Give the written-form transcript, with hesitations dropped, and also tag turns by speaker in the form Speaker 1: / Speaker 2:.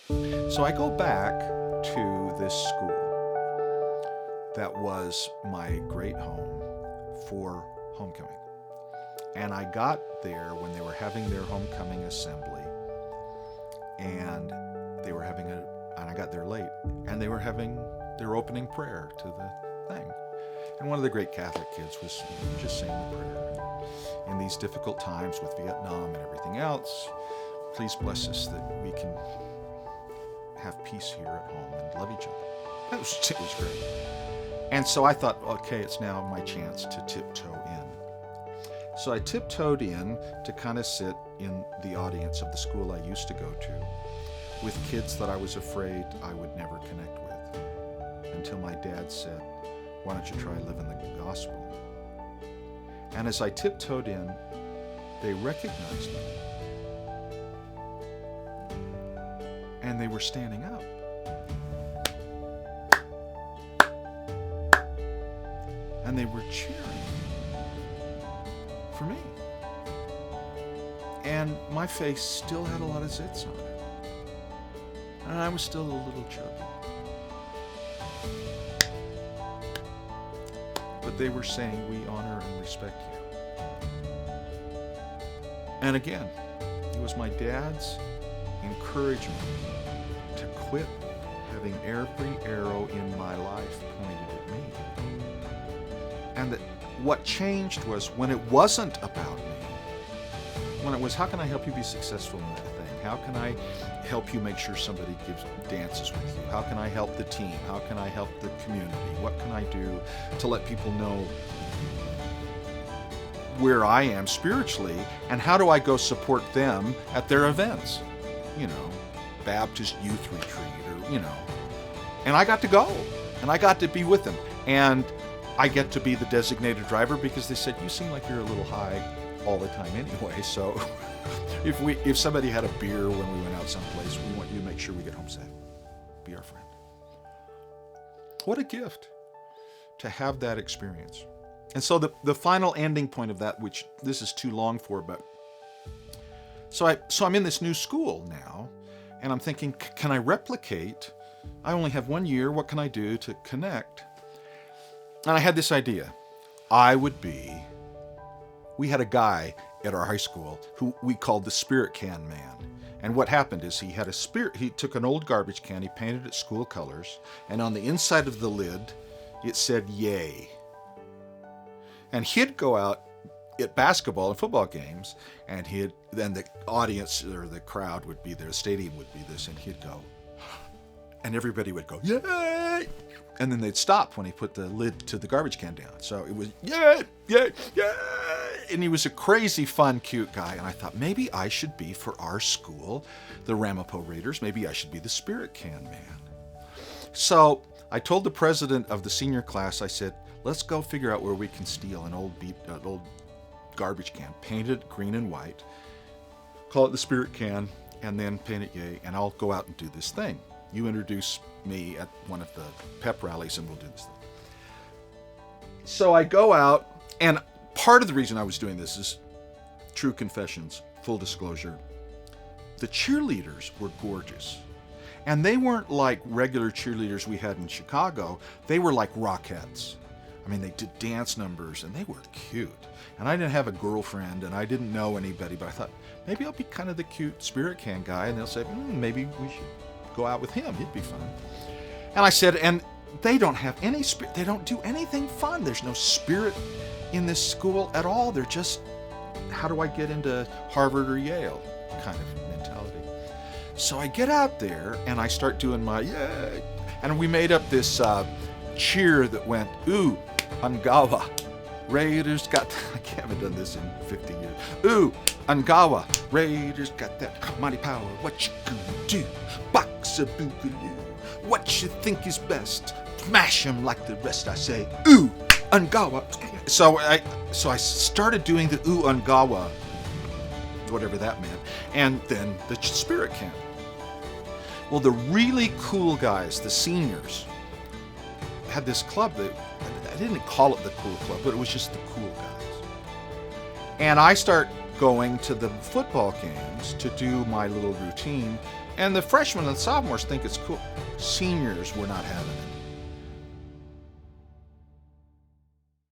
Speaker 1: So I go back to this school that was my great home for homecoming. And I got there when they were having their homecoming assembly, and I got there late, and they were having their opening prayer to the thing. And one of the great Catholic kids was just saying the prayer. In these difficult times with Vietnam and everything else, please bless us that we can have peace here at home and love each other. It was great. And so I thought, okay, it's now my chance to tiptoe in. So I tiptoed in to kind of sit in the audience of the school I used to go to with kids that I was afraid I would never connect with, until my dad said, why don't you try living the gospel? And as I tiptoed in, they recognized me. And they were standing up. And they were cheering for me. And my face still had a lot of zits on it. And I was still a little chubby. But they were saying, we honor and respect you. And again, it was my dad's encouragement to quit having every arrow in my life pointed at me. And that what changed was when it wasn't about me, when it was, how can I help you be successful in that thing? How can I help you make sure somebody dances with you? How can I help the team? How can I help the community? What can I do to let people know where I am spiritually, and how do I go support them at their events? You know, Baptist youth retreat, or, and I got to go, and I got to be with them. And I get to be the designated driver because they said, you seem like you're a little high all the time anyway, so if somebody had a beer when we went out someplace, we want you to make sure we get home safe. Be our friend. What a gift to have that experience. And so the final ending point of that, which this is too long for, but so I'm in this new school now, and I'm thinking, can I replicate? I only have 1 year. What can I do to connect? And I had this idea. We had a guy at our high school who we called the Spirit Can Man. And what happened is he took an old garbage can, he painted it school colors, and on the inside of the lid, it said, yay. And he'd go out at basketball and football games, and then the audience or the crowd would be there, the stadium would be this, and he'd go, and everybody would go, yay! And then they'd stop when he put the lid to the garbage can down. So it was, yay, yay, yay! And he was a crazy, fun, cute guy. And I thought, maybe I should be, for our school, the Ramapo Raiders, maybe I should be the Spirit Can Man. So I told the president of the senior class, I said, let's go figure out where we can steal an old garbage can, paint it green and white, call it the Spirit Can, and then paint it yay, and I'll go out and do this thing. You introduce me at one of the pep rallies and we'll do this thing. So I go out, and part of the reason I was doing this is true confessions, full disclosure. The cheerleaders were gorgeous. And they weren't like regular cheerleaders we had in Chicago. They were like Rockettes. I mean, they did dance numbers, and they were cute. And I didn't have a girlfriend, and I didn't know anybody, but I thought, maybe I'll be kind of the cute Spirit Can guy, and they'll say, maybe we should go out with him. He'd be fun. And I said, and they don't have any spirit. They don't do anything fun. There's no spirit in this school at all. They're just, how do I get into Harvard or Yale kind of mentality. So I get out there and I start doing my yay. And we made up this cheer that went, ooh, Angawa. Raiders got, I haven't done this in 50 years. Ooh, Angawa. Raiders got that mighty power. What you gonna do? Box a boogaloo. What you think is best? Smash him like the rest. I say, ooh, Angawa. So I started doing the ooh, Angawa, whatever that meant, and then the Spirit Can. Well, the really cool guys, the seniors, had this club that, I didn't call it the cool club, but it was just the cool guys. And I start going to the football games to do my little routine And the freshmen and sophomores think it's cool. Seniors were not having it.